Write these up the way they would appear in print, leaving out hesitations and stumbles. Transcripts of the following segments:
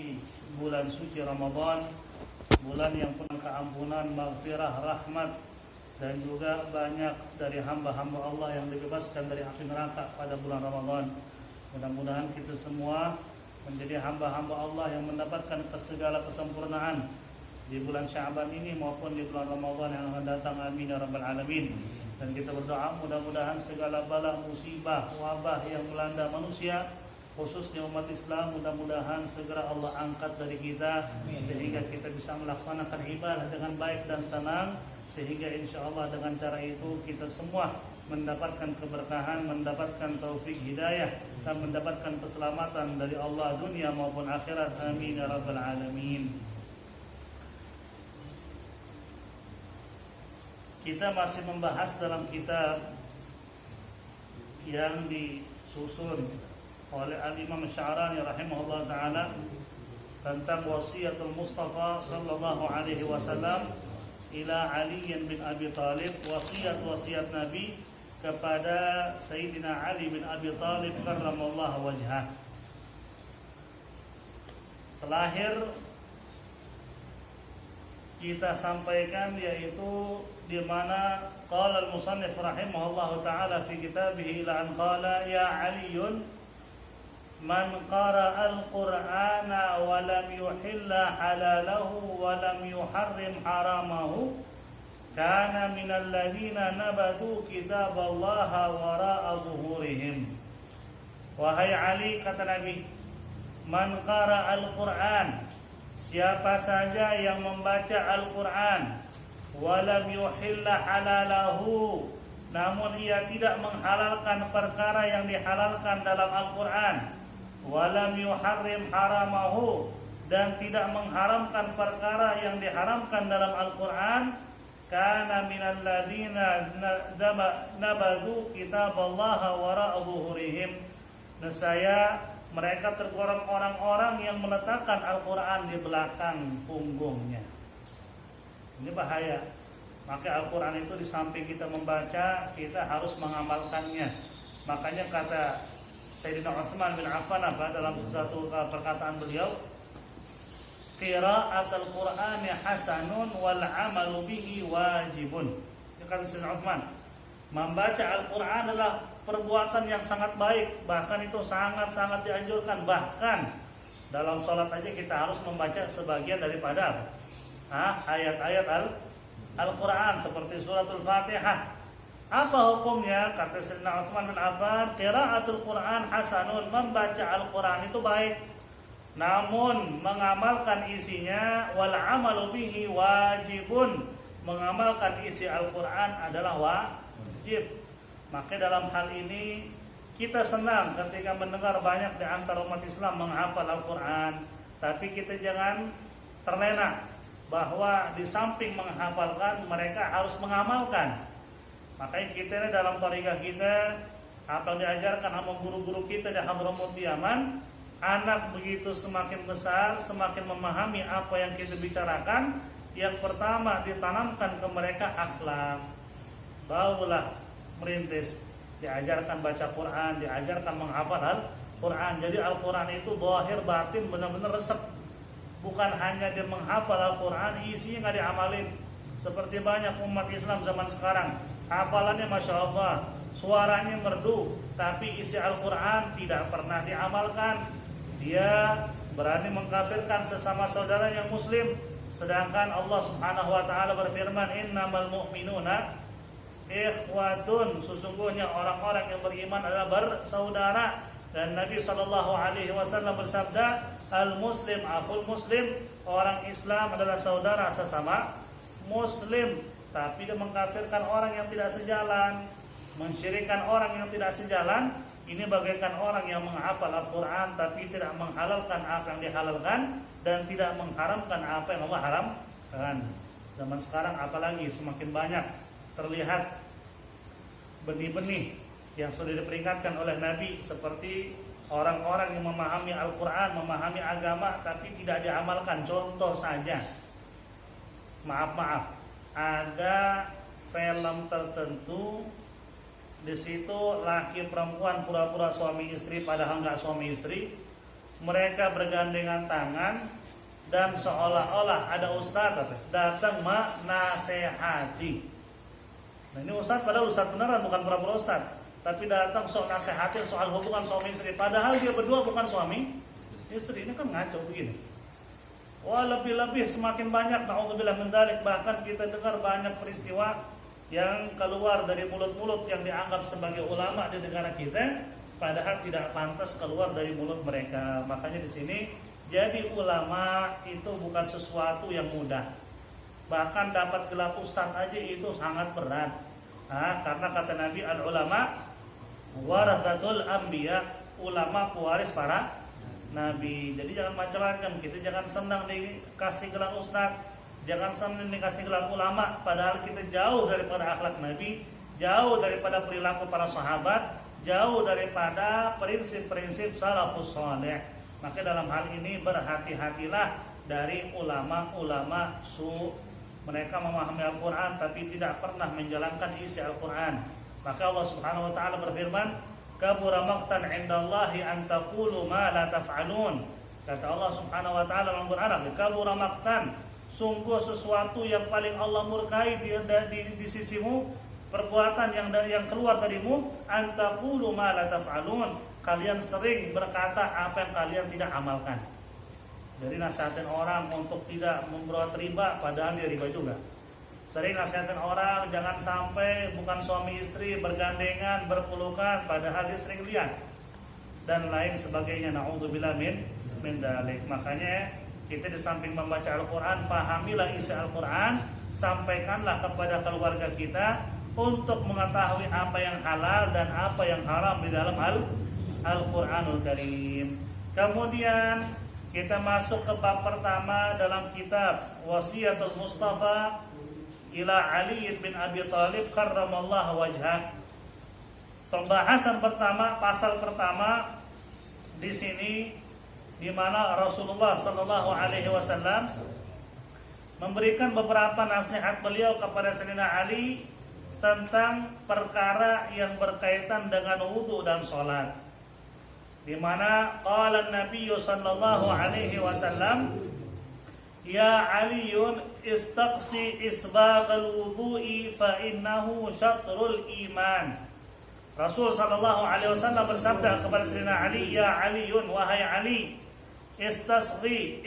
memasuki bulan suci Ramadan, bulan yang penuh keampunan, maghfirah, rahmat, dan juga banyak dari hamba-hamba Allah yang dibebaskan dari api neraka pada bulan Ramadan. Mudah-mudahan kita semua menjadi hamba-hamba Allah yang mendapatkan segala kesempurnaan di bulan Sya'ban ini maupun di bulan Ramadan yang akan datang. Amin ya rabbal alamin. Dan kita berdoa mudah-mudahan segala bala, musibah, wabah yang melanda manusia, khususnya umat Islam, mudah-mudahan segera Allah angkat dari kita, sehingga kita bisa melaksanakan ibadah dengan baik dan tenang, sehingga insya Allah dengan cara itu kita semua mendapatkan keberkahan, mendapatkan taufik hidayah, dan mendapatkan keselamatan dari Allah dunia maupun akhirat. Amin ya rabbal alamin. Kita masih membahas dalam kitab yang disusun oleh Al-Imam Sya'rani rahimahullah ta'ala tentang wasiatul Mustafa sallallahu alaihi wasallam ila Ali bin Abi Talib, wasiat Nabi kepada Sayyidina Ali bin Abi Talib karramallahu wajhah. Terakhir kita sampaikan yaitu di mana qala al-musannif rahimahullahu ta'ala fi kitabih ila an qala ya Aliyun man qara'a al-Qur'ana wa lam yuhilla halalahu wa lam yuharrim haramahu kana minal ladzina nabadu kitaballaha wara'a zuhurihim. Wahai Ali, kata Nabi, man qara'a al-Qur'an, siapa saja yang membaca Al-Quran, walam yuhilla halalahu, namun ia tidak menghalalkan perkara yang dihalalkan dalam Al-Quran, walam yuharrim haramahu, dan tidak mengharamkan perkara yang diharamkan dalam Al-Quran, kana minal ladzina nabadu kitaballaha wara'a zuhurihim, nescaya mereka tergolong orang-orang yang meletakkan Al-Quran di belakang punggungnya. Ini bahaya. Maka Al-Quran itu di samping kita membaca, kita harus mengamalkannya. Makanya kata Sayyidina Utsman bin Affan dalam satu perkataan beliau, qira'atul Qur'ani hasanun wal 'amalu bihi wajibun. Itu kata Sayyidina Utsman, membaca Al-Quran adalah perbuatan yang sangat baik, bahkan itu sangat-sangat dianjurkan. Bahkan dalam sholat aja kita harus membaca sebagian daripada ayat-ayat Al-Quran seperti suratul Fatihah. Apa hukumnya? Kata Sayyidina Utsman bin Affan, qira'atul Quran hasanun, membaca Al-Quran itu baik, namun mengamalkan isinya wal 'amalu bihi wajibun, mengamalkan isi Al-Quran adalah wajib. Maka dalam hal ini kita senang ketika mendengar banyak di antara umat Islam menghafal Al-Quran, tapi kita jangan terlena bahwa di samping menghafalkan mereka harus mengamalkan. Makanya kita dalam thariqah kita, apa yang diajarkan sama guru-guru kita di Hadramut Yaman, anak begitu semakin besar, semakin memahami apa yang kita bicarakan, yang pertama ditanamkan ke mereka akhlak, barulah merintis, diajarkan baca Quran, diajarkan menghafal Al-Quran. Jadi Al-Quran itu zahir batin benar-benar resep. Bukan hanya dia menghafal Al-Quran, isinya nggak diamalin. Seperti banyak umat Islam zaman sekarang, hafalannya Masya Allah, suaranya merdu, tapi isi Al-Quran tidak pernah diamalkan. Dia berani mengkafirkan sesama saudara yang muslim. Sedangkan Allah Subhanahu wa ta'ala berfirman, innamal mu'minuna ikhwatun, sesungguhnya orang-orang yang beriman adalah bersaudara. Dan Nabi SAW bersabda, al-muslim akhul muslim, orang Islam adalah saudara sesama muslim. Tapi dia mengkafirkan orang yang tidak sejalan, mensyirikkan orang yang tidak sejalan. Ini bagaikan orang yang menghafal Al-Quran tapi tidak menghalalkan apa yang dihalalkan dan tidak mengharamkan apa yang Allah haramkan. Zaman sekarang apalagi semakin banyak terlihat benih-benih yang sudah diperingatkan oleh Nabi, seperti orang-orang yang memahami Al-Quran, memahami agama tapi tidak diamalkan. Contoh saja, maaf, ada film tertentu, di situ laki perempuan pura-pura suami istri padahal nggak suami istri, mereka bergandengan tangan dan seolah-olah ada ustadz datang menasehati. Nah ini ustadz padahal ustadz beneran, bukan pura-pura ustadz, tapi datang sok nasehatin soal hubungan suami istri, padahal dia berdua bukan suami istri. Ini kan ngaco begini. Wah, lebih-lebih semakin banyak na'udzubillah min dzalik, bahkan kita dengar banyak peristiwa yang keluar dari mulut-mulut yang dianggap sebagai ulama di negara kita, padahal tidak pantas keluar dari mulut mereka. Makanya di sini jadi ulama itu bukan sesuatu yang mudah. Bahkan dapat gelar ustaz aja itu sangat berat. Karena kata Nabi, al-ulama warathatul anbiya, ulama pewaris para nabi. Jadi jangan macam-macam, kita jangan senang dikasih gelar ustaz, jangan senang dikasih gelar ulama, padahal kita jauh daripada akhlak Nabi, jauh daripada perilaku para sahabat, jauh daripada prinsip-prinsip salafus saleh. Maka dalam hal ini berhati-hatilah dari ulama-ulama su. Mereka memahami Al-Quran tapi tidak pernah menjalankan isi Al-Quran. Maka Allah Subhanahu wa taala berfirman, kabura maqtan 'indallahi an taqulu ma la taf'alun. Kata Allah Subhanahu wa taala dalam Al-Quran, kabura maqtan, sungguh sesuatu yang paling Allah murkai di sisimu, perbuatan yang keluar darimu, an taqulu ma la taf'alun. Kalian sering berkata apa yang kalian tidak amalkan. Jadi nasihatin orang untuk tidak membuat riba, padahal dia riba juga. Sering nasihatin orang jangan sampai bukan suami istri bergandengan, berpelukan, padahal dia sering lihat. Dan lain sebagainya. Na'udzubillah min dzalik. Makanya kita di samping membaca Al-Quran, fahamilah isi Al-Quran, sampaikanlah kepada keluarga kita untuk mengetahui apa yang halal dan apa yang haram di dalam Al-Quranul Karim. Kemudian kita masuk ke bab pertama dalam kitab Wasiyatul Mustafa ila Ali bin Abi Thalib karramallahu wajhah. Pembahasan pertama, pasal pertama di sini, di mana Rasulullah Shallallahu Alaihi Wasallam memberikan beberapa nasihat beliau kepada Sayyidina Ali tentang perkara yang berkaitan dengan wudu dan sholat. Di mana qala Nabi sallallahu alaihi wasallam, ya Aliun istaqsi isbaghal wudu'i fa innahu syatrul iman. Rasul sallallahu alaihi wasallam bersabda kepada Sayyidina Ali, ya Aliun, wahai Ali, istaqsi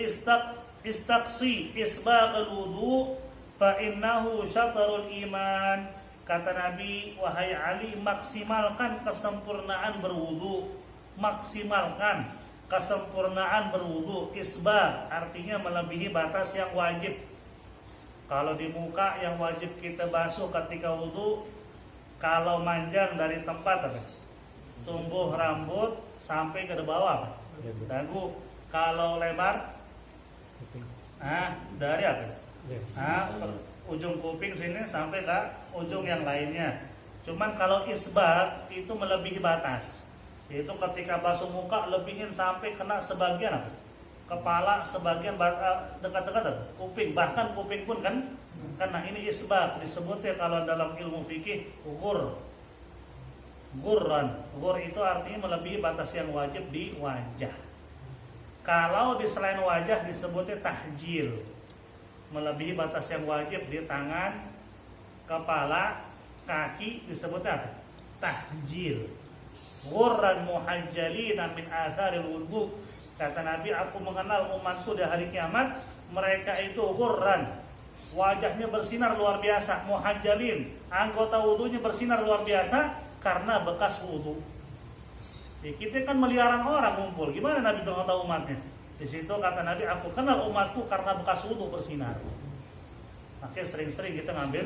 isbaghal wudu' fa innahu syatrul iman. Kata Nabi, wahai Ali, maksimalkan kesempurnaan berwudu. Maksimalkan kesempurnaan berwudu. Isbah artinya melebihi batas yang wajib. Kalau di muka yang wajib kita basuh ketika wudu, kalau manjang dari tempat tumbuh rambut sampai ke bawah dagu. Kalau lebar dari ujung kuping sini sampai ke ujung yang lainnya. Cuman kalau isbah itu melebihi batas. Itu ketika basuh muka lebihin sampai kena sebagian kepala, sebagian dekat-dekat kuping, bahkan kuping pun kan karena ini isbat disebutnya kalau dalam ilmu fikih gurran. Gur itu artinya melebihi batas yang wajib di wajah. Kalau di selain wajah disebutnya tahjil, melebihi batas yang wajib di tangan, kepala, kaki disebutnya apa? Tahjil. Ghurran muhajjalina min atharil wudu. Kata Nabi, aku mengenal umatku di hari kiamat, mereka itu ghurran, wajahnya bersinar luar biasa, muhajjalin, anggota wudunya bersinar luar biasa karena bekas wudu. Kita kan meliaran orang ngumpul, gimana Nabi tahu umatnya? Di situ kata Nabi, aku kenal umatku karena bekas wudu bersinar. Makanya sering-sering kita ngambil.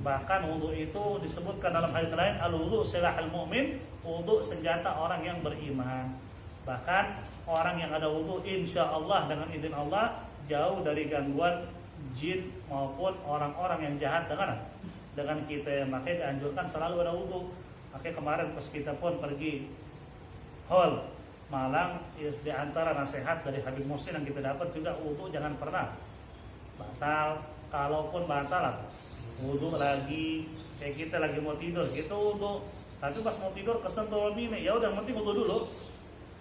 Bahkan wudu itu disebutkan dalam hadis lain, al-wudu silahul mu'min, wudu senjata orang yang beriman. Bahkan orang yang ada wudu insya Allah dengan izin Allah jauh dari gangguan jin maupun orang-orang yang jahat dengan kita. Makanya dianjurkan selalu ada wudu. Makanya kemarin pas kita pun pergi hall Malang, di antara nasihat dari Habib Muhsin yang kita dapat juga, wudu jangan pernah batal. Kalaupun batal, wudu lagi, kayak kita lagi mau tidur, kita wudu, tapi pas mau tidur kesentuh bini, ya udah penting wudu dulu.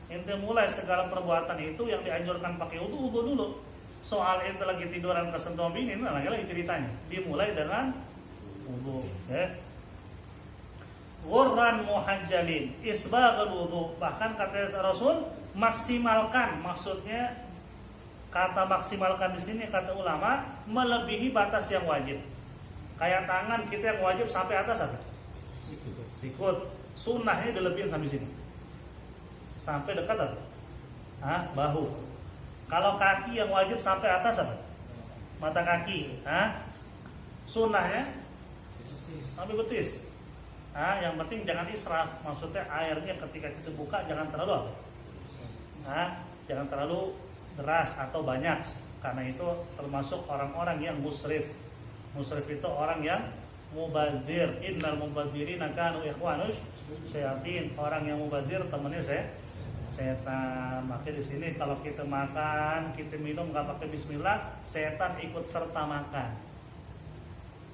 Ente mulai segala perbuatan itu yang dianjurkan pakai wudu dulu. Soal ente lagi tiduran kesentuh bini, nah lagi ceritanya. Dimulai dengan wudu, ya. Ghurran muhajjalin, isbaghul wudu. Bahkan kata Rasul, maksimalkan, maksudnya kata maksimalkan di sini kata ulama melebihi batas yang wajib. Kayak tangan kita yang wajib sampai atas apa? Sikut. Sunnahnya dilebihin sampai sini. Sampai dekat apa? Bahu. Kalau kaki yang wajib sampai atas apa? Mata kaki. Sunnahnya sampai betis. Yang penting jangan israf. Maksudnya airnya ketika kita buka jangan terlalu jangan terlalu deras atau banyak. Karena itu termasuk orang-orang yang musrif. Musrif itu orang yang mubadzir. Innal mubadzirina kanu ikhwanus syayatin. Orang yang mubadzir temannya setan. Makanya di sini kalau kita makan, kita minum nggak pakai bismillah, setan ikut serta makan.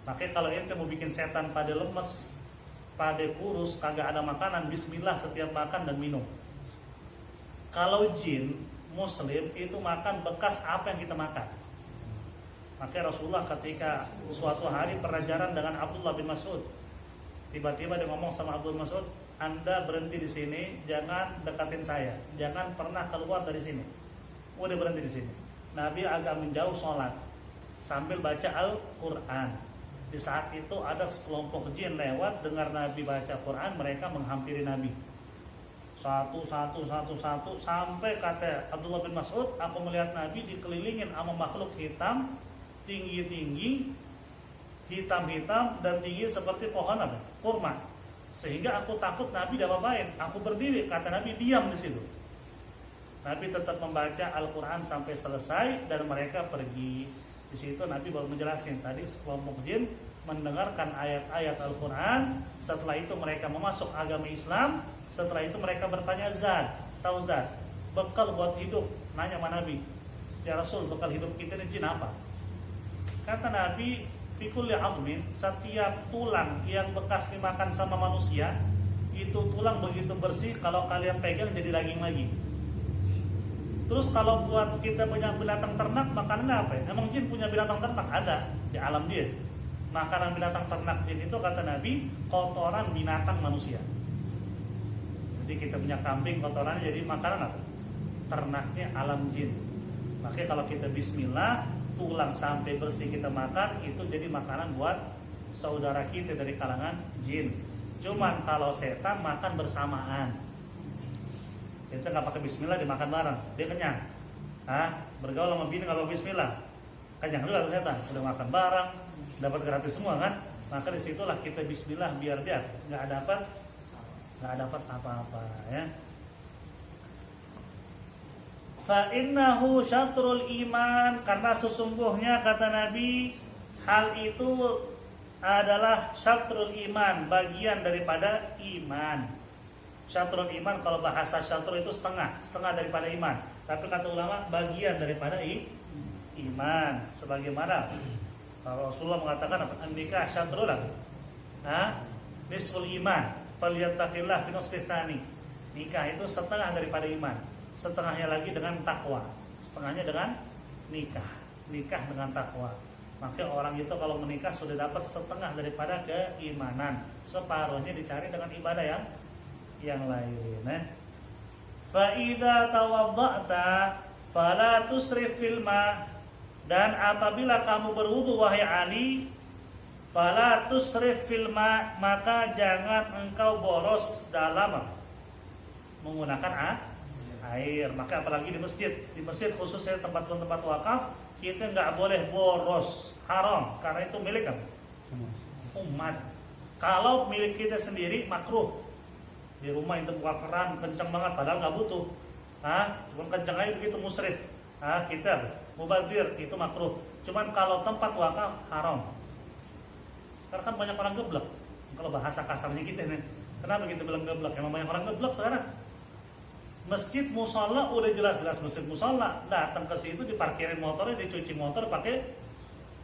Makanya kalau ente mau bikin setan pada lemes, pada kurus, kagak ada makanan, bismillah setiap makan dan minum. Kalau jin muslim itu makan bekas apa yang kita makan. Makanya Rasulullah ketika suatu hari pelajaran dengan Abdullah bin Mas'ud, tiba-tiba dia ngomong sama Abdullah bin Mas'ud, Anda berhenti di sini, jangan dekatin saya, jangan pernah keluar dari sini. Udah berhenti di sini. Nabi agak menjauh sholat sambil baca Al-Quran. Di saat itu ada sekelompok jin lewat, dengar Nabi baca Quran, mereka menghampiri Nabi. Satu sampai kata Abdullah bin Mas'ud, aku melihat Nabi dikelilingin sama makhluk hitam, tinggi-tinggi, hitam-hitam dan tinggi seperti pohon kurma. Sehingga aku takut Nabi diapa-apain. Aku berdiri, kata Nabi diam di situ. Nabi tetap membaca Al-Quran sampai selesai dan mereka pergi. Di situ Nabi baru menjelaskan tadi sekelompok jin mendengarkan ayat-ayat Al-Quran. Setelah itu mereka memasuk agama Islam. Setelah itu mereka bertanya, tahu Zat, bekal buat hidup. Nanya sama Nabi, ya Rasul, bekal hidup kita ini jin apa? Kata Nabi, fikul ya'admin, setiap tulang yang bekas dimakan sama manusia, itu tulang begitu bersih, kalau kalian pegang jadi daging lagi. Terus kalau buat kita punya binatang ternak, makanannya apa ya? Emang jin punya binatang ternak? Ada di alam dia. Makanan binatang ternak jin itu kata Nabi, kotoran binatang manusia. Jadi kita punya kambing, kotorannya jadi makanan apa? Ternaknya alam jin. Makanya kalau kita bismillah, tulang sampai bersih kita makan, itu jadi makanan buat saudara kita dari kalangan jin. Cuman kalau setan makan bersamaan. Kita nggak pakai bismillah, dimakan bareng, dia kenyang. Bergaul sama bini kalau bismillah, kenyang juga setan. Udah makan bareng, dapat gratis semua kan? Maka disitulah kita bismillah biar dia nggak dapat apa-apa ya. Fa innahu syatrul iman, karena sesungguhnya kata Nabi hal itu adalah syatrul iman, bagian daripada iman. Syatrul iman, kalau bahasa syatrul itu setengah daripada iman. Tapi kata ulama bagian daripada iman. Sebagaimana Rasulullah mengatakan nikah syatrul nisful iman, falyattaqillah fi nisfit tsani. Nikah itu setengah daripada iman. Setengahnya lagi dengan takwa. Setengahnya dengan nikah dengan takwa. Maka orang itu kalau menikah sudah dapat setengah daripada keimanan. Separuhnya dicari dengan ibadah yang lain. Fa idza tawadda'ta fala tusrif fil ma, dan apabila kamu berwudu wahai Ali, fala tusrif fil ma, maka jangan engkau boros dalam menggunakan air. Maka apalagi di masjid khususnya tempat wakaf, kita nggak boleh boros, haram, karena itu milik umat. Kalau milik kita sendiri makruh. Di rumah itu buka keran kencang banget padahal nggak butuh, cuma kencang aja begitu musrif, kita mubadzir, itu makruh. Cuman kalau tempat wakaf haram. Sekarang kan banyak orang geblek. Kalau bahasa kasarnya kita nih, kenapa kita bilang geblek? Emang banyak orang geblek sekarang. Masjid musola udah jelas-jelas masjid musola, datang ke situ diparkirin motornya, dicuci motor pakai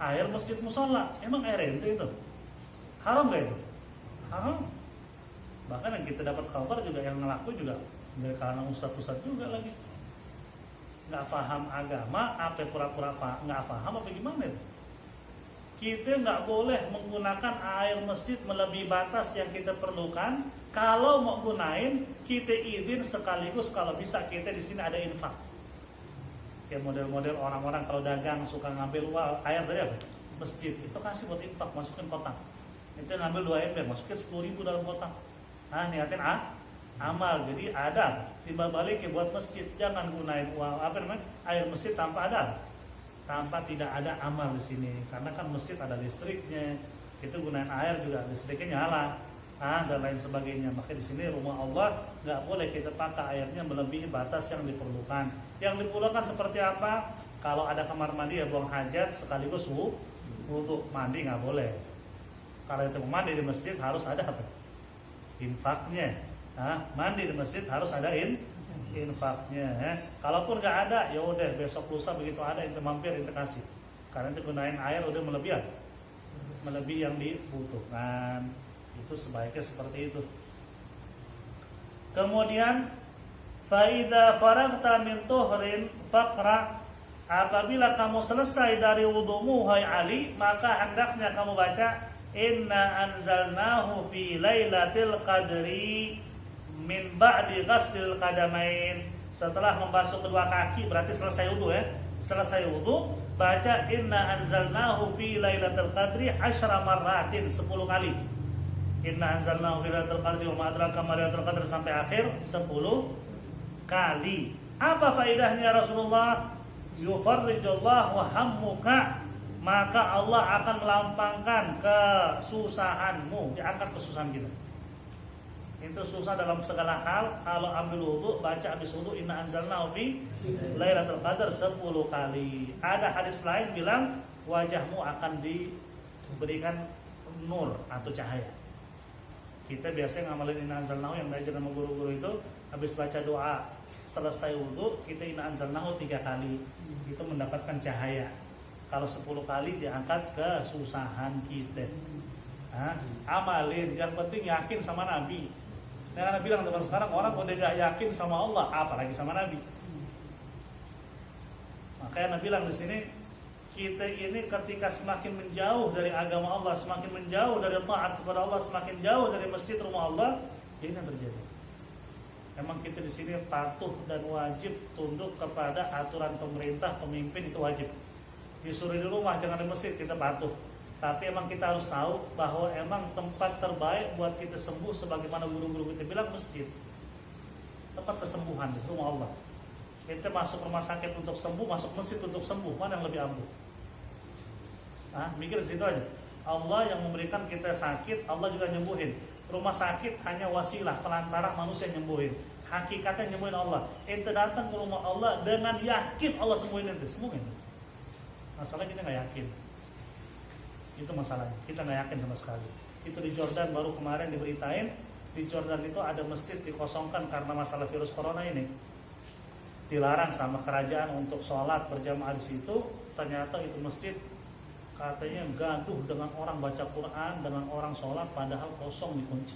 air masjid musola. Emang air itu haram gak itu? Haram. Bahkan yang kita dapat kabar juga yang ngelaku juga Dari kalangan ustadz juga lagi. Nggak paham agama, apa pura-pura nggak paham apa gimana? Kita nggak boleh menggunakan air masjid melebihi batas yang kita perlukan. Kalau mau gunain, kita izin sekaligus kalau bisa kita di sini ada infak. Kayak model-model orang-orang kalau dagang suka ngambil air dari apa? Masjid itu kasih buat infak, masukin kotak. Itu ngambil 2 ember, masukin 10.000 dalam kotak. Nah, niatin amal, jadi ada timbal balik buat masjid. Jangan gunain air masjid tanpa tidak ada amal di sini. Karena kan masjid ada listriknya, itu gunain air juga listriknya nyala, dan lain sebagainya. Maka di sini rumah Allah nggak boleh kita pakai airnya melebihi batas yang diperlukan. Yang diperlukan seperti apa? Kalau ada kamar mandi ya buang hajat sekaligus wudhu, mandi nggak boleh. Kalau itu mandi di masjid harus ada apa? Infaknya. Mandi di masjid harus ada infaknya. Kalaupun nggak ada, ya udah besok lusa begitu ada itu mampir itu kasih. Karena itu gunain air udah melebihi yang dibutuhkan. Itu sebaiknya seperti itu. Kemudian faida faragta min tuhrin faqra, apabila kamu selesai dari wudumu hai Ali, maka hendaknya kamu baca inna anzalnahu fi lailatul qadri min ba'di ghaslil qadamain. Setelah membasuh kedua kaki berarti selesai wudu ya. Selesai wudu baca inna anzalnahu fi lailatul qadri 10 marratin, 10 kali. Inna anzalnahu fi lailatul qadri wa ma adraka ma lailatul qadri sampai akhir 10 kali. Apa faedahnya Rasulullah? Yufarrijullahu hammuka, maka Allah akan melampangkan kesusahanmu, diangkat kesusahan kita. Itu susah dalam segala hal. Kalau ambil wudu, baca habis wudu inna anzalnahu fi lailatul qadar 10 kali. Ada hadis lain bilang wajahmu akan diberikan nur atau cahaya. Kita biasanya ngamalin inna anzalnahu yang diajar sama guru-guru itu, habis baca doa selesai wudu kita inna anzalnahu 3 kali. Itu mendapatkan cahaya. Kalau 10 kali diangkat kesusahan kita. Amalin, yang penting yakin sama Nabi. Karena bilang zaman sekarang orang udah gak yakin sama Allah, apalagi sama Nabi. Makanya Nabi bilang di sini, kita ini ketika semakin menjauh dari agama Allah, semakin menjauh dari taat kepada Allah, semakin jauh dari masjid rumah Allah, ini yang terjadi. Memang kita di sini patuh dan wajib tunduk kepada aturan pemerintah, pemimpin itu wajib. Disuruh di rumah jangan di masjid, kita patuh. Tapi emang kita harus tahu bahwa emang tempat terbaik buat kita sembuh sebagaimana guru-guru kita bilang masjid. Tempat kesembuhan di rumah Allah. Kita masuk rumah sakit untuk sembuh, masuk masjid untuk sembuh, mana yang lebih ampuh? Mikir di situ aja. Allah yang memberikan kita sakit, Allah juga nyembuhin. Rumah sakit hanya wasilah, pelantara manusia nyembuhin. Hakikatnya nyembuhin Allah. Ente datang ke rumah Allah dengan yakin Allah sembuhin ente, sembuhin. Masalahnya kita nggak yakin. Itu masalahnya, kita nggak yakin sama sekali. Itu di Jordan baru kemarin diberitain, di Jordan itu ada masjid dikosongkan karena masalah virus corona ini. Dilarang sama kerajaan untuk sholat berjamaah di situ. Ternyata itu masjid katanya gaduh dengan orang baca Quran, dengan orang sholat, padahal kosong dikunci.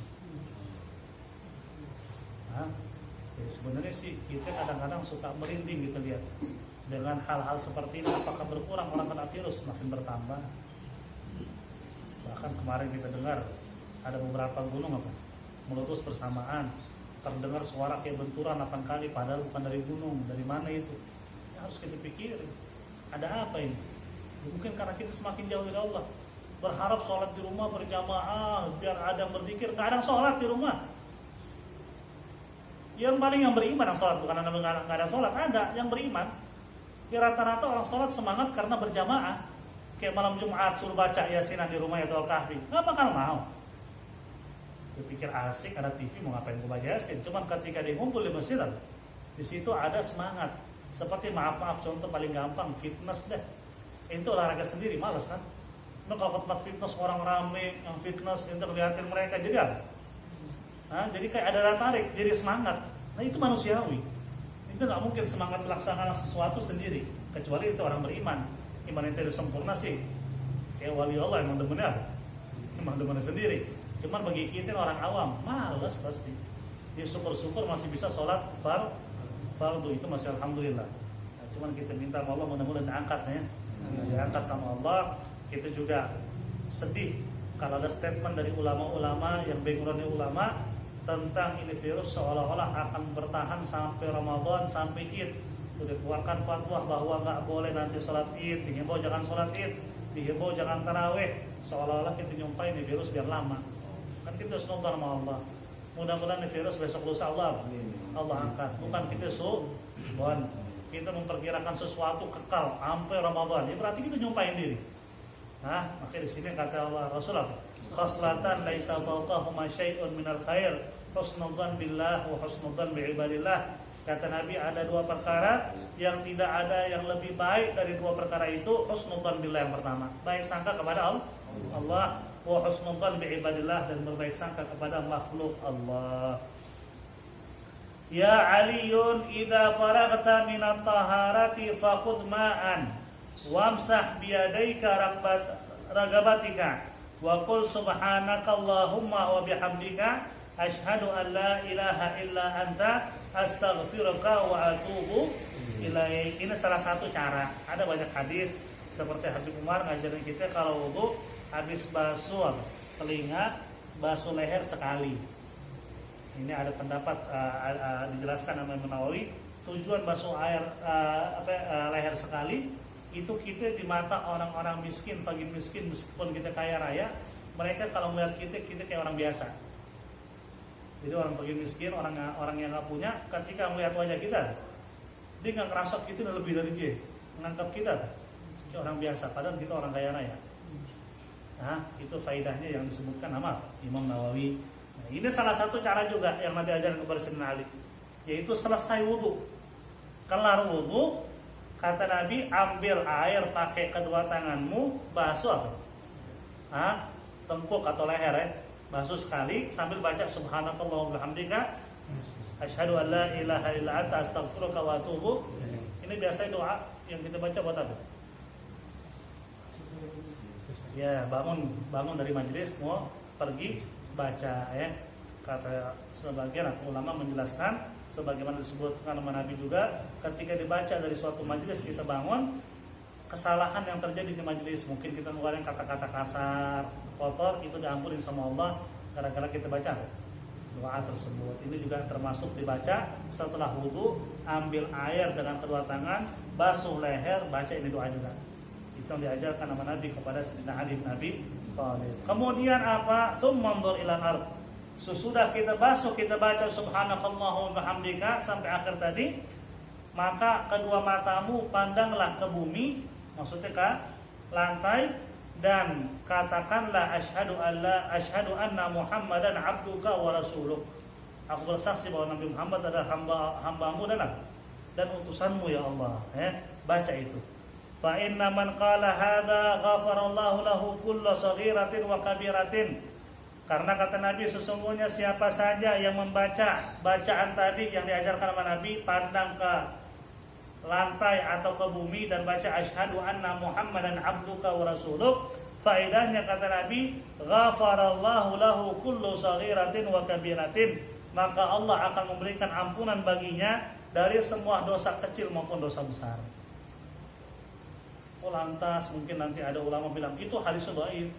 Jadi sebenarnya sih kita kadang-kadang suka merinding gitu lihat dengan hal-hal seperti ini. Apakah berkurang orang kena virus, semakin bertambah. Bahkan kemarin kita dengar ada beberapa gunung meletus bersamaan, terdengar suara kayak benturan 8 kali, padahal bukan dari gunung. Dari mana itu? Ya, harus kita pikir, ada apa ini? Ya, mungkin karena kita semakin jauh dari Allah. Berharap sholat di rumah berjamaah biar ada yang berzikir, nggak ada yang sholat di rumah. Yang paling yang beriman yang sholat, bukan nggak ada sholat, ada yang beriman. Ya, rata-rata orang sholat semangat karena berjamaah. Kayak malam Jumat suruh baca Yasin di rumah atau Al-Kahfi, nggak bakal mau. Berpikir asik ada TV mau ngapain gue baca Yasin. Cuman ketika dia ngumpul di masjid, di situ ada semangat. Seperti maaf contoh paling gampang fitness deh. Itu olahraga sendiri malas kan. Nah, kalau tempat fitness orang rame yang fitness itu kelihatan mereka jadi apa? Jadi kayak ada daya tarik, jadi semangat. Nah itu manusiawi. Itu nggak mungkin semangat melaksanakan sesuatu sendiri kecuali itu orang beriman. Iman itu sempurna sih. Kayak wali Allah emang demennya, emang demennya sendiri. Cuman bagi kita orang awam, malas pasti. Ya syukur-syukur masih bisa sholat fardu itu masih alhamdulillah. Nah, cuman kita minta sama Allah mudah-mudahan diangkat ya. Diangkat sama Allah. Kita juga sedih kalau ada statement dari ulama-ulama yang backgroundnya ulama tentang ini virus seolah-olah akan bertahan sampai Ramadan, sampai Id. Sudah keluarkan fatwa bahwa nggak boleh nanti sholat Id, dihimbau jangan sholat Id, dihimbau jangan taraweh, seolah-olah kita nyumpain ini virus biar lama. Kan kita harus nonton sama Allah. Mudah-mudahan ini virus besok lusa Allah angkat. Bukan kita suudzon. Kita memperkirakan sesuatu kekal sampai Ramadan. Ya berarti kita nyumpain diri. Nah, makanya di sini kata Allah Rasulullah, khaslatan laisa fawqahuma syai'un minal khair, husnudzan billah wa husnudzan bi ibadillah. Kata Nabi ada dua perkara yang tidak ada yang lebih baik dari dua perkara itu. Husnudzan billah yang pertama, baik sangka kepada Allah, wa husnudzan bi ibadillah, dan berbaik sangka kepada makhluk Allah. Ya Aliyun idza faragta minat taharati faqud ma'an wamsah biyadaika ragabatika wa qul subhanakallahumma wa bihamdika asyhadu an la ilaha illa anta astaghfiruka wa atubu ilaik. Ini salah satu cara. Ada banyak hadis seperti Habib Umar ngajarin kita kalau wudu habis basuh telinga, basuh leher sekali. Ini ada pendapat dijelaskan sama Imam Nawawi, tujuan basuh air leher sekali itu kita di mata orang-orang miskin, fakir miskin, meskipun kita kaya raya, mereka kalau melihat kita kayak orang biasa. Jadi orang fakir miskin, orang yang nggak punya, ketika melihat wajah kita, dia nggak ngerasa kita udah lebih dari dia, menganggap kita kayak orang biasa, padahal kita orang kaya raya. Nah, itu faidahnya yang disebutkan sama Imam Nawawi. Nah, ini salah satu cara juga yang Nabi ajarkan kepada Sayyidina Ali, yaitu selesai wudu, kelar wudu, kata Nabi, ambil air pakai kedua tanganmu, basuh apa? Tengkuk atau leher ya. Basuh sekali sambil baca subhanakallah wa bihamdika asyhadu an la ilaha illa anta astaghfiruka wa atubu. Ini biasanya doa yang kita baca buat apa? Ya, bangun dari majelis mau pergi baca ya. Kata sebagian ulama menjelaskan sebagaimana disebutkan oleh Nabi juga, ketika dibaca dari suatu majelis kita bangun, kesalahan yang terjadi di majelis, mungkin kita mengeluarkan kata-kata kasar, kotor, itu diampunin sama Allah gara-gara kita baca doa tersebut. Ini juga termasuk dibaca setelah wudu, ambil air dengan kedua tangan, basuh leher, baca ini doa juga. Itu yang diajarkan sama Nabi kepada Sayyidina Ali bin Abi Thalib. Kemudian apa? Tsumma anzur ilal ardh. Sesudah kita basuh, kita baca subhanakallahumma bihamdika sampai akhir tadi, maka kedua matamu pandanglah ke bumi, maksudnya ke lantai, dan katakanlah asyhadu anna Muhammadan abduka wa rasuluk. Aku bersaksi bahwa Nabi Muhammad adalah hambamu dan utusanmu ya Allah. Baca itu. Fa inna man qala hadza ghafarallahu lahu kulla saghiratin wa kabiratin. Karena kata Nabi, sesungguhnya siapa saja yang membaca bacaan tadi yang diajarkan oleh Nabi, pandang ke lantai atau ke bumi dan baca asyhadu anna Muhammadan abduka wa rasuluk, faedahnya kata Nabi, ghafarallahu lahu kullu saghiratin wa kabiratin, maka Allah akan memberikan ampunan baginya dari semua dosa kecil maupun dosa besar. Oh, lantas mungkin nanti ada ulama bilang itu hadis dhaif.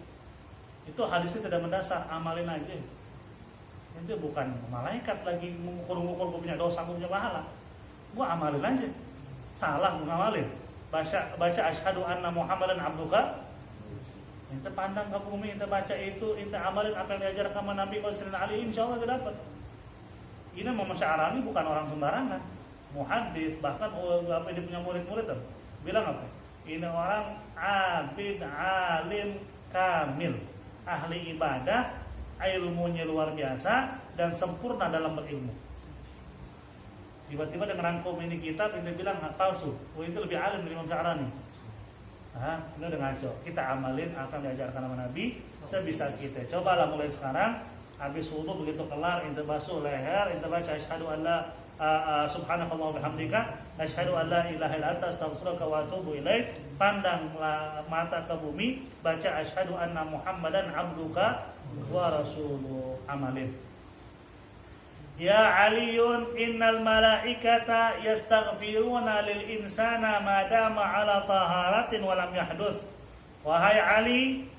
Itu hadisnya tidak mendasar, amalin aja. Itu bukan malaikat lagi mengukur-ukur punya dosa, punya pahala. Gua amalin aja. Salah gua ngamalin. Baca asyhadu anna Muhammadan abduka. Ente pandang ke bumi, ente baca itu, ente amalin apa yang diajarkan sama Nabi Sayyidina Ali, insyaallah tidak dapat. Ini Muhammad Sya'rani bukan orang sembarangan. Muhaddits, bahkan apa dia punya murid-murid bilang apa? Ini orang abid alim kamil, ahli ibadah, ilmunya luar biasa dan sempurna dalam berilmu. Tiba-tiba dengan rangkum ini kitab, ini bilang palsu. Oh, itu lebih alim dari Imam Sya'rani. Ini udah ngaco. Kita amalin akan diajarkan sama Nabi sebisa kita. Cobalah mulai sekarang, habis wudu begitu kelar, ente basuh leher, ente baca asyhadu alla subhanakallah wa bihamdika asyhadu an la ilaha illa anta astaghfiruka wa atubu ilaik. Pandang mata ke bumi, baca asyhadu anna Muhammadan abduka wa rasuluh, amalin. Ya Aliun innal malaikata yastaghfiruna lil insana ma dama ala taharatin wa lam yahduth. Wahai Ali,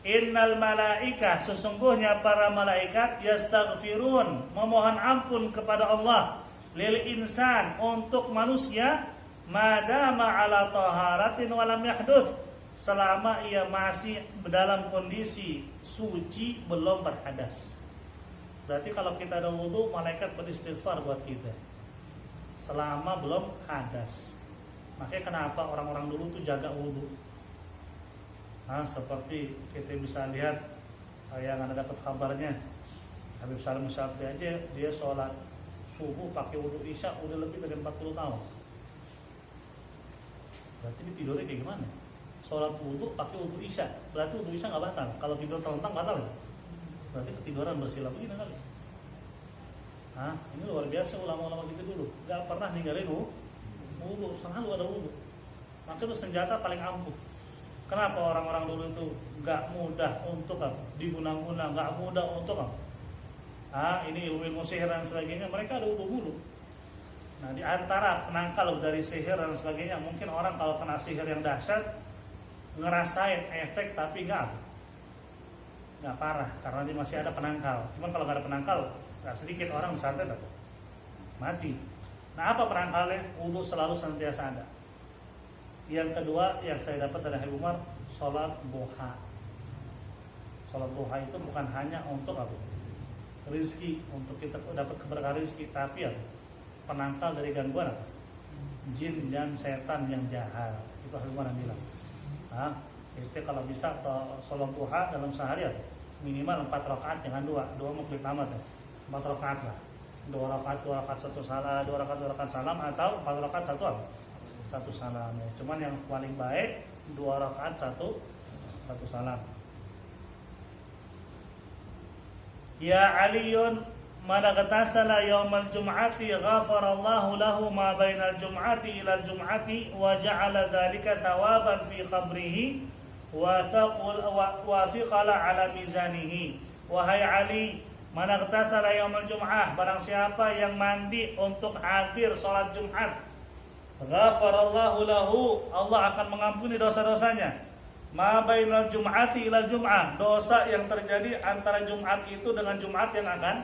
innal malaika, sesungguhnya para malaikat yastaghfirun, memohon ampun kepada Allah, lil insan, untuk manusia, ma dama ala taharatin wa lam yahduth, selama ia masih dalam kondisi suci, belum berhadas. Berarti kalau kita ada wudu, malaikat beristighfar buat kita selama belum hadas. Makanya kenapa orang-orang dulu tuh jaga wudu. Nah, seperti kita bisa lihat yang anda dapat kabarnya, Habib Salim Musafri aja, dia sholat subuh pakai wudu isya udah lebih dari 40 tahun. Berarti dia tidurnya kayak gimana? Sholat wudu pakai wudu isya, berarti wudu isya nggak batal. Kalau tidur terlentang batal ya? Berarti ketiduran bersilah begini kali. Nah, ini luar biasa ulama-ulama kita dulu, nggak pernah ninggalin wudu, selalu ada wudu. Maka itu senjata paling ampuh. Kenapa orang-orang dulu itu nggak mudah untuk diguna-guna, nggak mudah untuk ini ilmu sihir dan sebagainya, mereka ada wudu dulu. Nah, di antara penangkal dari sihir dan sebagainya, mungkin orang kalau kena sihir yang dahsyat ngerasain efek tapi nggak parah karena dia masih ada penangkal. Cuman kalau nggak ada penangkal, nggak sedikit orang santet mati. Nah, apa penangkalnya? Wudu selalu senantiasa ada. Yang kedua yang saya dapat dari Habib Umar, sholat duha. Sholat duha itu bukan hanya untuk rizki, untuk kita dapat keberkahan rizki, tapi penangkal dari gangguan jin dan setan yang jahat. Itu Habib Umar yang bilang. Nah, itu kalau bisa sholat duha dalam sehari minimal 4 rakaat, jangan 2 mukli tamat 4 rakaat lah. 2 rakaat 1 salam, 2 rakaat salam, atau 4 rakaat 1 salam. Cuman yang paling baik 2 rakaat 1 salam. Ya Aliun man ghtasala yaumal jum'ati ghafarallahu lahu ma bainal jum'ati ila jum'ati wa ja'ala dzalika thawaban fi qabrihi wa thiqala ala mizanihi. Wahai Ali, man ghtasala yaumal jum'ah, barang siapa yang mandi untuk hadir salat Jumat, ghafarallahu lahu, Allah akan mengampuni dosa-dosanya. Ma bainal jum'ati ila jum'ah, dosa yang terjadi antara Jumat itu dengan Jumat yang akan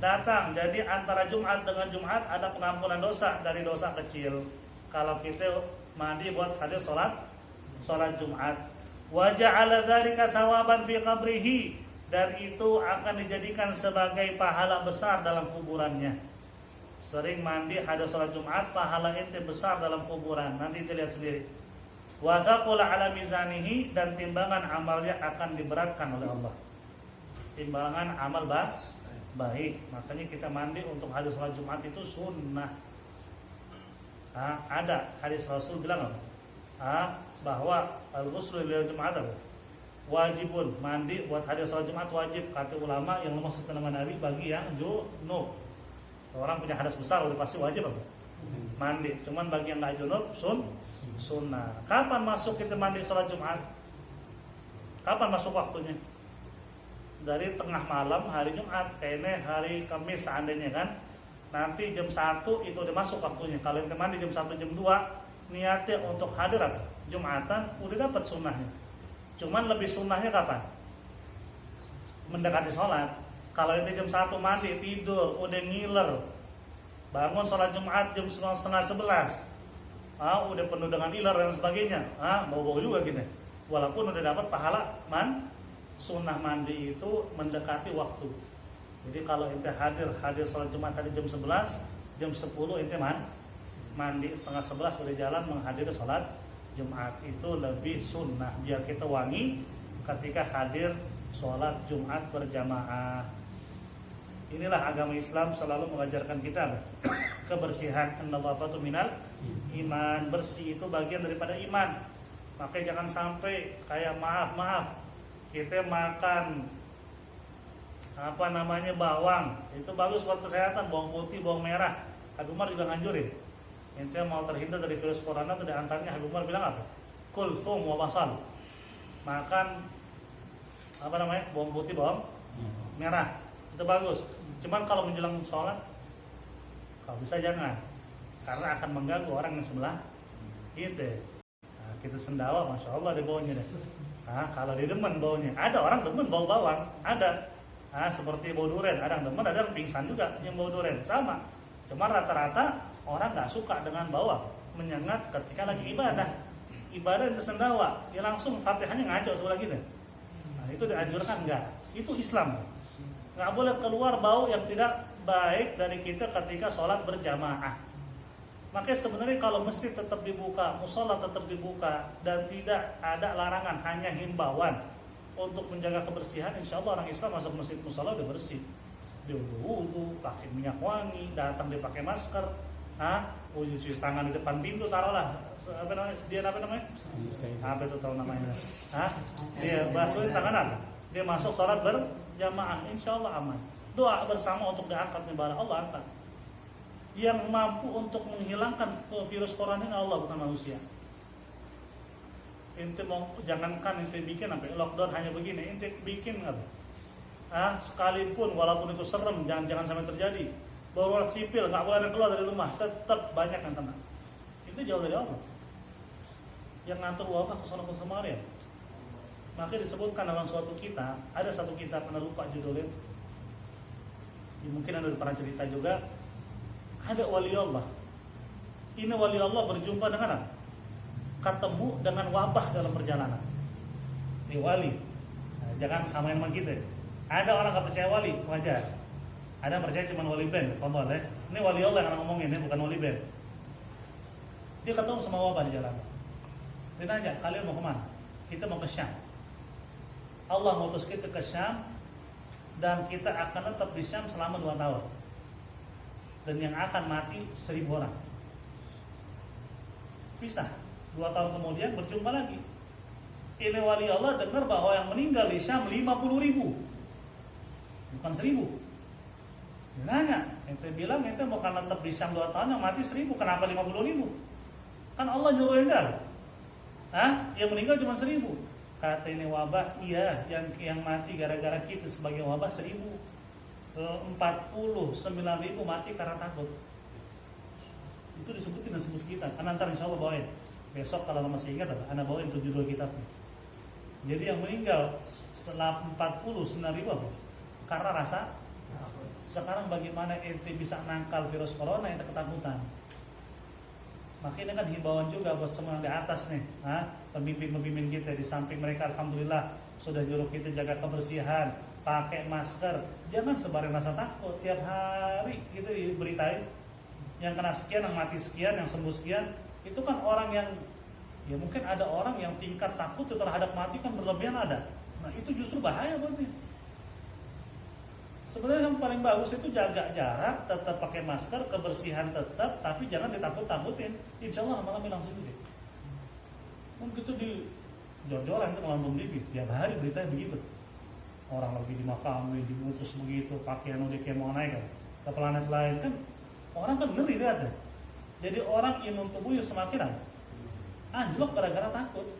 datang. Jadi antara Jumat dengan Jumat ada pengampunan dosa dari dosa kecil kalau kita mandi buat hadir salat Jumat. Wa ja'ala dzalika thawaban fi qabrihi, dan itu akan dijadikan sebagai pahala besar dalam kuburannya. Sering mandi hadir salat Jumat, pahala ente besar dalam kuburan. Nanti kita lihat sendiri. Wa thaqula ala mizanihi, dan timbangan amalnya akan diberatkan oleh Allah. Timbangan amal baik. Makanya kita mandi untuk hadir salat Jumat itu sunnah. Ada hadis Rasul bilang bahwa al-ghuslu lil Jumat wajibun, mandi buat hadir salat Jumat wajib. Kata ulama yang maksudnya nama Nabi bagi yang junub. Orang punya hadas besar udah pasti wajib mandi. Cuman bagi yang enggak junub sunnah. Kapan masuk kita mandi salat Jumat? Kapan masuk waktunya? Dari tengah malam hari Jumat, kayaknya hari Kamis seandainya kan. Nanti jam 1 itu udah masuk waktunya. Kalau kita mandi jam 1 jam 2, niatnya untuk hadir Jumatan, udah dapat sunnahnya. Cuman lebih sunnahnya kapan? Mendekati sholat. Kalau itu jam 1 mandi, tidur, udah ngiler, bangun sholat Jumat jam 10:30, udah penuh dengan iler dan sebagainya, bau-bau juga gini. Walaupun udah dapat pahala sunnah mandi itu mendekati waktu. Jadi kalau ente hadir sholat Jumat tadi jam 11, jam 10 ente mandi 10:30 udah jalan menghadiri sholat Jumat, itu lebih sunnah biar kita wangi ketika hadir sholat Jumat berjamaah. Inilah agama Islam selalu mengajarkan kita kebersihan. An-nadhafatu minal iman, bersih itu bagian daripada iman. Maka jangan sampai kayak maaf kita makan bawang, itu bagus buat kesehatan, bawang putih, bawang merah. Habib Umar juga nganjurin. Ente mau terhindar dari virus corona, tidak angkatnya Habib Umar bilang apa? Kul thum wa basal. Makan bawang putih, bawang merah. itu bagus. Cuman kalau menjelang sholat, kalau bisa jangan, karena akan mengganggu orang yang sebelah gitu. Nah, kita sendawa, masya Allah ada baunya deh. Nah, kalau dia demen baunya, ada orang demen bau bawang, ada. Nah, seperti bau durian, ada yang demen, ada yang pingsan juga yang bau durian, sama. Cuma rata-rata orang nggak suka dengan bawang, menyengat ketika lagi ibadah yang tersendawa, ya langsung fatihahnya ngaco sebelah gitu. Nah, itu dianjurkan enggak? Itu Islam. Nggak boleh keluar bau yang tidak baik dari kita ketika sholat berjamaah. Makanya sebenarnya kalau masjid tetap dibuka, musola tetap dibuka, dan tidak ada larangan, hanya himbauan untuk menjaga kebersihan, insya Allah orang Islam masuk masjid musola udah bersih. Dia wudu, pakai minyak wangi, datang dia pakai masker, cuci tangan di depan pintu, taruhlah apa namanya? Apa itu tahu namanya? Dia basuhin tangan, dia masuk sholat berjamaah, insya Allah aman. Doa bersama untuk diangkat ibadah Allah angkat. Yang mampu untuk menghilangkan virus corona ini Allah, bukan manusia. Ente mau jangankan ente bikin sampai lockdown hanya begini, ente bikin apa? Sekalipun walaupun itu serem, jangan sampai terjadi. Bahwa sipil nggak boleh ada keluar dari rumah, tetap banyak yang kena. Itu jauh dari Allah. Yang ngatur wabah kesana kemari ya. Makanya disebutkan dalam suatu kitab, ada satu kitab pernah lupa judulnya. Mungkin ada pernah cerita juga. Ada wali Allah. Ini wali Allah berjumpa dengan apa? Ketemu dengan wabah dalam perjalanan. Ini wali. Nah, jangan samain sama kita. Ada orang nggak percaya wali, wajar. Ada yang percaya cuma wali band, contoh ya. Ini wali Allah yang ngomongin, ini bukan wali band. Dia ketemu sama wabah di jalan. Dia nanya, kalian mau kemana? Kita mau ke Syam. Allah mengutus kita ke Syam, dan kita akan tetap di Syam selama 2 tahun. Dan yang akan mati 1000 orang. Pisah. 2 tahun kemudian berjumpa lagi. Ini wali Allah dengar bahwa yang meninggal di Syam 50.000, bukan 1000. Dia nanya, ente bilang ente mau kan tetap di Syam 2 tahun, yang mati 1000, kenapa 50.000? Kan Allah nyuruh enggak? Yang meninggal cuma 1000. Kata ini wabah, iya, yang mati gara-gara kita sebagai wabah 1000. 49.000 mati karena takut. Itu disebutin dan sebut kita. Karena ntar insya Allah bawain. Besok kalau masih ingat, Anda bawain 72 kitabnya. Jadi yang meninggal 49.000 apa? Karena rasa. Sekarang bagaimana ente bisa nangkal virus corona yang ketakutan? Makanya kan himbauan juga buat semua yang di atas nih, pemimpin-pemimpin kita, di samping mereka alhamdulillah sudah nyuruh kita jaga kebersihan, pakai masker, jangan sebarin rasa takut. Tiap hari gitu diberitain yang kena sekian, yang mati sekian, yang sembuh sekian. Itu kan orang yang, ya mungkin ada orang yang tingkat takut terhadap mati kan berlebihan ada. Nah itu justru bahaya buat dia. Sebenarnya yang paling bagus itu jaga jarak, tetap pakai masker, kebersihan tetap, tapi jangan ditakut-takutin. Insya Allah lama-lama hilang sendiri. Mungkin itu di jor-joran itu ngelampung TV, tiap hari beritanya begitu. Orang lagi dimakami, diutus begitu, pakaian udah kayak mau naik kan ke planet lain kan, orang kan ngeri dia ada. Jadi orang imun tubuhnya semakin anjlok gara-gara takut.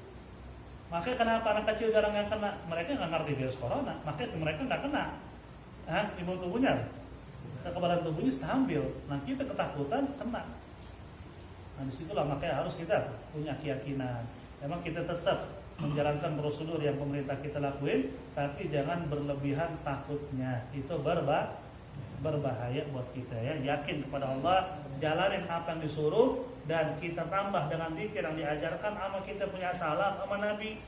Makanya kenapa anak kecil jarang yang kena? Mereka nggak ngerti virus corona, makanya mereka nggak kena. Imun tubuhnya, kekebalan tubuhnya stabil. Nah kita ketakutan kena. Nah disitulah makanya harus kita punya keyakinan. Memang kita tetap menjalankan prosedur yang pemerintah kita lakuin, tapi jangan berlebihan takutnya. Itu berbahaya buat kita ya. Yakin kepada Allah, jalanin apa yang disuruh, dan kita tambah dengan zikir yang diajarkan sama kita punya salaf sama Nabi.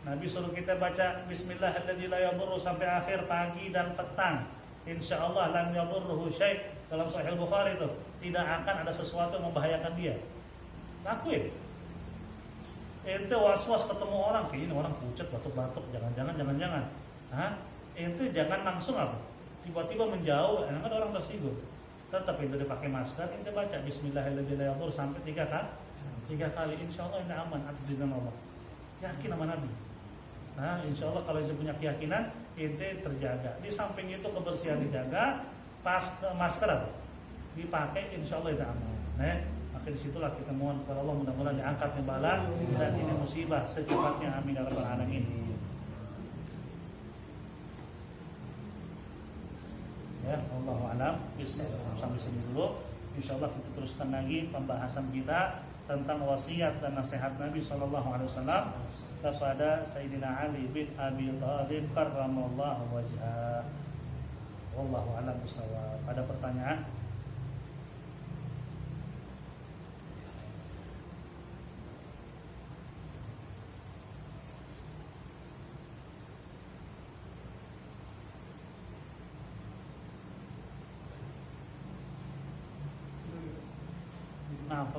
Nabi suruh kita baca Bismillahirrahmanirrahim la yadurru sampai akhir pagi dan petang. Insyaallah lam yadurruhu syai'. Dalam Sahih Bukhari itu tidak akan ada sesuatu yang membahayakan dia. Lakuin. Ente was-was ketemu orang, kayak ini orang pucat, batuk-batuk, jangan. Ente jangan langsung apa? Tiba-tiba menjauh, kan orang tersinggung. Tetap ente dipakai masker, ente baca Bismillahirrahmanirrahim sampai 3 kali. Insyaallah ente aman atas izin Allah. Yakin sama Nabi. Nah, insya Allah kalau ente punya keyakinan, ente terjaga. Di samping itu kebersihan dijaga, masker dipakai, insya Allah ente aman. Nah, maka disitulah kita mohon kepada Allah mudah-mudahan diangkat bala dan ini musibah secepatnya. Amin ya rabbal alamin. Wallahu a'lam bishawab. Sampai sini dulu. Insyaallah kita teruskan lagi pembahasan kita tentang wasiat dan nasihat Nabi sallallahu alaihi wasallam kepada Sayyidina Ali bin Abi Thalib karramallahu wajhah. Wallahu a'lam bishawab. Ada pertanyaan? Nah, apa?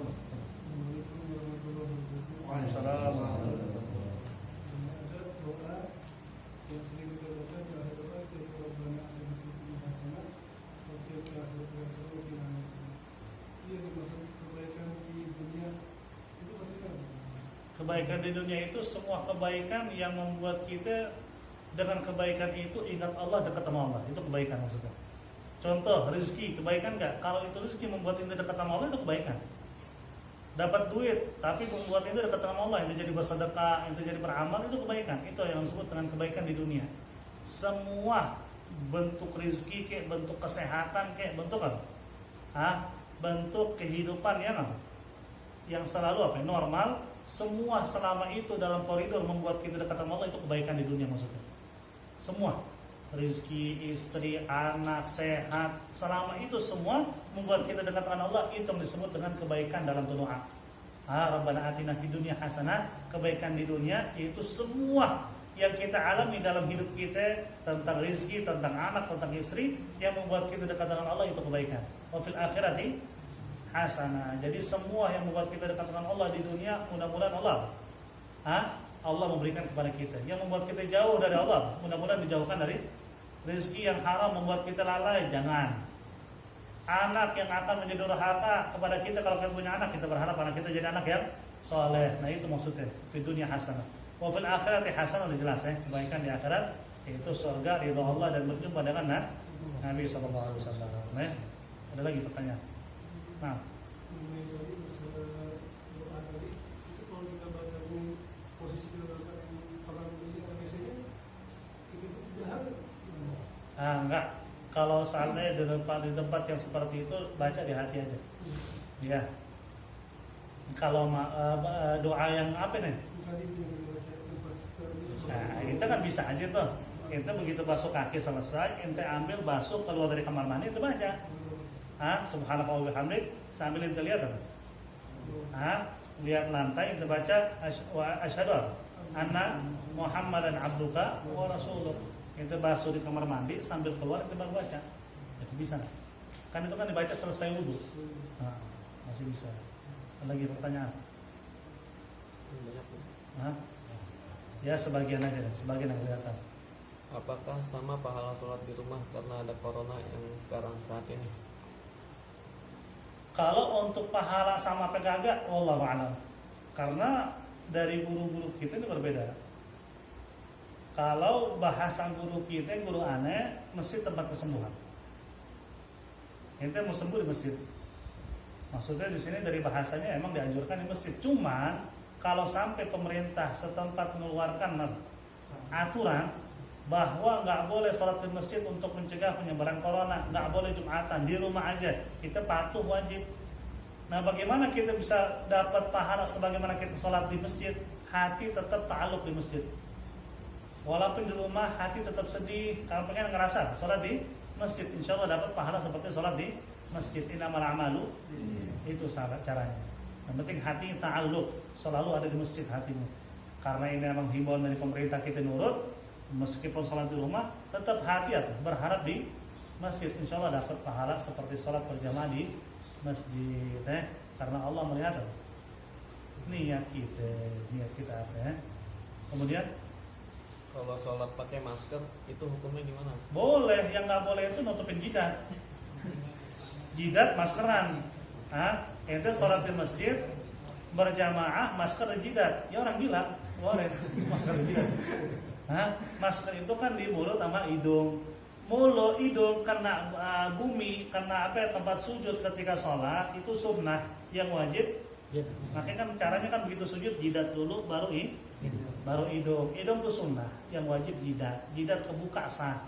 Kebaikan di dunia itu semua kebaikan yang membuat kita dengan kebaikan itu ingat Allah, dekat sama Allah. Itu kebaikan maksudnya. Contoh, rezeki, kebaikan enggak? Kalau itu rezeki membuat kita dekat sama Allah, itu kebaikan. Dapat duit, tapi membuat kita dekat sama Allah, itu jadi bersedekah, itu jadi beramal, itu kebaikan. Itu yang disebut dengan kebaikan di dunia. Semua bentuk rezeki, kayak bentuk kesehatan, kayak bentuk apa? Bentuk kehidupan yang selalu normal, semua selama itu dalam koridor membuat kita dekat sama Allah, itu kebaikan di dunia maksudnya. Semua rezeki, istri, anak, sehat, selama itu semua membuat kita dekat dengan Allah, itu yang disebut dengan kebaikan dalam doa. Rabbana atina fid dunya hasanah, kebaikan di dunia itu semua yang kita alami dalam hidup kita, tentang rezeki, tentang anak, tentang istri, yang membuat kita dekat dengan Allah, itu kebaikan. Wa fil akhirati hasanah. Jadi semua yang membuat kita dekat dengan Allah di dunia, mudah-mudahan Allah memberikan kepada kita. Yang membuat kita jauh dari Allah, mudah-mudahan dijauhkan dari rezeki yang haram, membuat kita lalai, jangan. Anak yang akan menjadi durhaka kepada kita, kalau kita punya anak, kita berharap anak kita jadi anak yang soleh. Nah itu maksudnya fi dunya hasanah. Wa fil akhirati hasanah, udah jelas kebaikan di akhirat yaitu surga, ridha Allah dan berjumpa dengan Nabi sallallahu alaihi wasallam. Ada lagi pertanyaan? Nah, enggak. Kalau seandainya di tempat yang seperti itu, baca di hati aja. Ya. Kalau doa yang apa nih? Nah, kita kan bisa aja tuh. Kita begitu basuh kaki selesai, ente ambil basuh keluar dari kamar mandi, itu baca. Subhanallah wa bihamdik, sambil ente lihat apa? Lihat lantai, ente baca asyhadu anna Muhammadan abduka wa rasuluh. Ente basuh di kamar mandi sambil keluar, ente baru baca. Itu bisa. Kan itu kan dibaca selesai wudu. Masih bisa. Ada lagi pertanyaan? Ya sebagian aja, sebagian yang kelihatan. Apakah sama pahala sholat di rumah karena ada corona yang sekarang saat ini? Kalau untuk pahala sama apa kagak, wallahu a'lam. Karena dari guru-guru kita ini berbeda. Kalau bahasa guru kita, guru aneh, masjid tempat kesembuhan. Ente mau sembuh di masjid. Maksudnya di sini dari bahasanya emang dianjurkan di masjid. Cuman kalau sampai pemerintah setempat mengeluarkan aturan bahwa nggak boleh sholat di masjid untuk mencegah penyebaran corona, nggak boleh jumatan, di rumah aja, kita patuh wajib. Nah, bagaimana kita bisa dapat pahala sebagaimana kita sholat di masjid? Hati tetap ta'alluq di masjid. Walaupun di rumah hati tetap sedih, kalau pengen ngerasa sholat di masjid, insya Allah dapat pahala seperti sholat di masjid. Innamal a'malu, itu sahabat caranya. Yang penting hati ta'alluq, selalu ada di masjid hatimu. Karena ini memang himbauan dari pemerintah, kita nurut. Meskipun sholat di rumah, tetap hati berharap di masjid. Insya Allah dapat pahala seperti sholat berjamaah di masjid. Karena Allah melihat niat kita apa. Kemudian kalau sholat pakai masker itu hukumnya gimana? Boleh, yang nggak boleh itu nutupin jidat. Jidat maskeran. Itu sholat di masjid berjamaah masker di jidat. Ya orang gila, boleh masker di jidat. Masker itu kan di mulut sama hidung. Mulut, hidung kena bumi, kena tempat sujud ketika sholat itu sunnah. Yang wajib, makanya kan caranya kan begitu sujud jidat dulu baru hidung. Hidung itu sunnah. Yang wajib jidat. Jidat kebuka sah.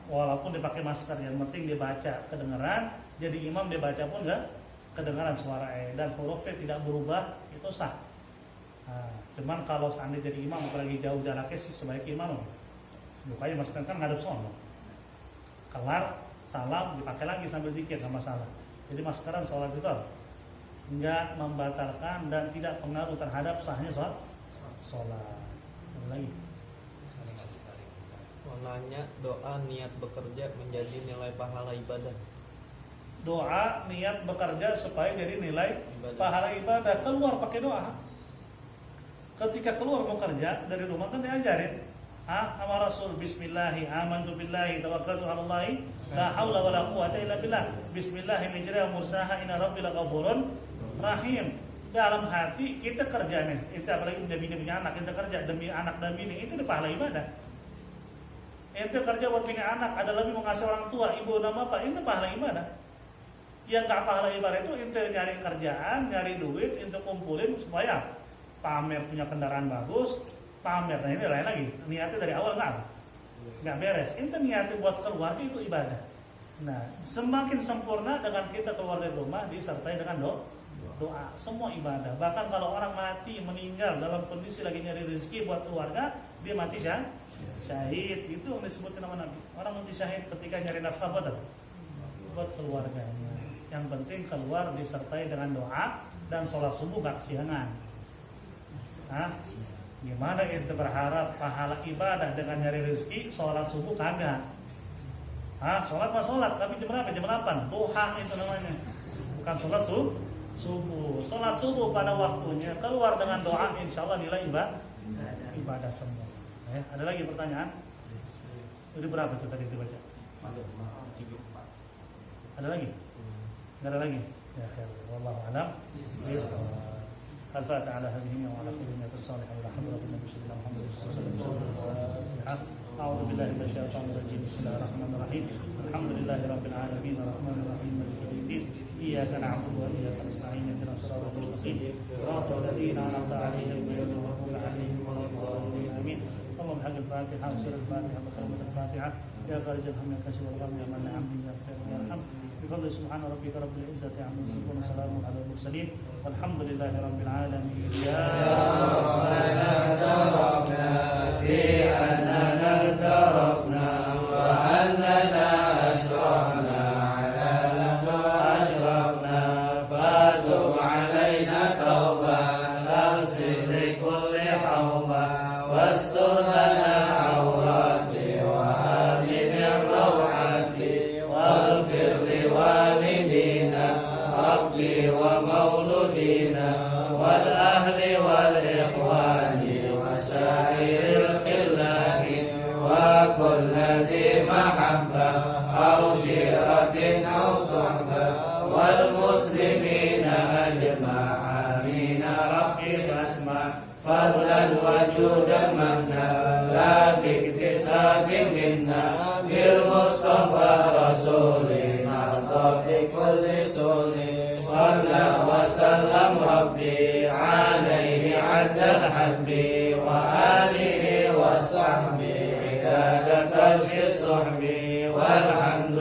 Walaupun dipakai masker, yang penting dia baca kedengaran. Jadi imam dia baca pun nggak kedengaran suara dan hurufnya tidak berubah, itu sah. Cuman kalau seandainya jadi imam apalagi jauh jaraknya sih sebaiknya imam bukanya masker kan ngadep sono. Kelar salam dipakai lagi sambil zikir, nggak masalah. Jadi maskeran sholat itu nggak membatalkan dan tidak pengaruh terhadap sahnya sholat. Lagi. Mau nanya, doa niat bekerja menjadi nilai pahala ibadah. Doa niat bekerja supaya jadi nilai Ibadah. pahala ibadah. Keluar pakai doa. Ketika keluar mau kerja dari rumah kan diajarin sama Rasul, bismillahi amantu billahi tawakkaltu 'alallahi la haula wala quwwata illa billah, bismillahi majriha wa mursaha inna rabbil ghafurun rahim. Dalam hati kita kerja nih, kita apalagi punya anak, kita kerja demi anak dan bini, itu pahala ibadah. Ente kerja buat punya anak, ada lebih mengasihi orang tua, ibu dan bapak, itu pahala ibadah. Yang gak pahala ibadah itu ente nyari kerjaan, nyari duit, ente kumpulin supaya pamer punya kendaraan bagus, pamer. Nah ini lain lagi, niatnya dari awal nggak beres. Ente niatnya buat keluarga itu ibadah. Nah semakin sempurna dengan kita keluar dari rumah disertai dengan doa, semua ibadah. Bahkan kalau orang mati meninggal dalam kondisi lagi nyari rezeki buat keluarga, dia mati syahid. Itu yang disebut nama Nabi. Orang mati syahid ketika nyari nafkah buat keluarganya. Yang penting keluar disertai dengan doa dan sholat subuh gak kesiangan. Gimana kita berharap pahala ibadah dengan nyari rezeki, sholat subuh kagak? Sholat mah sholat, tapi jam berapa? Jam 8. Duha itu namanya. Bukan sholat subuh. Sholat subuh pada waktunya, keluar dengan doa, insya Allah nilai ibadah semua. Ada lagi pertanyaan? Itu berapa tuh tadi dibaca? Ada lagi? Nggak ada lagi? Ya khair. Wallahu a'lam. الفاتحة على هذه وعلى كل نية صالحة إلى حضرة النبي صلى الله عليه وسلم. أعوذ بالله من الشيطان الرجيم. بسم الله الرحمن الرحيم. الحمد لله رب العالمين الرحمن الرحيم مالك يوم الدين. إياك نعبد وإياك نستعين اهدنا الصراط المستقيم صراط الذين أنعمت عليهم غير المغضوب عليهم ولا الضالين آمين. اللهم حق الفاتحة وسر الفاتحة وكلمة الفاتحة يا خارج الهم يا كاشف الغم يا من نعم يا خير ويرحم. بفضل سبحان ربك رب العزة عما يصفون وسلام على المرسلين والحمد لله رب العالمين. يا ربنا اعترفنا بأننا اعترفنا وأننا أسرفنا على لما أشرفنا فتب علينا توبة تغفر لكل حوبة واستر لنا عوراتي وآمن الروعات واغفر لوالدينا ربي ومولودينا والأهل والإخوان وسائر الخلان وكل ذي محبة أو جيرة أو صحبة والمسلمين أجمعين ربي فاسمع فضلا وجودا منا لا باكتساب منا بالمصطفى رسولنا بكل سول صلى وسلم ربي عليه عد الحب وآله وصحبه عداد كشف الصحب والحمد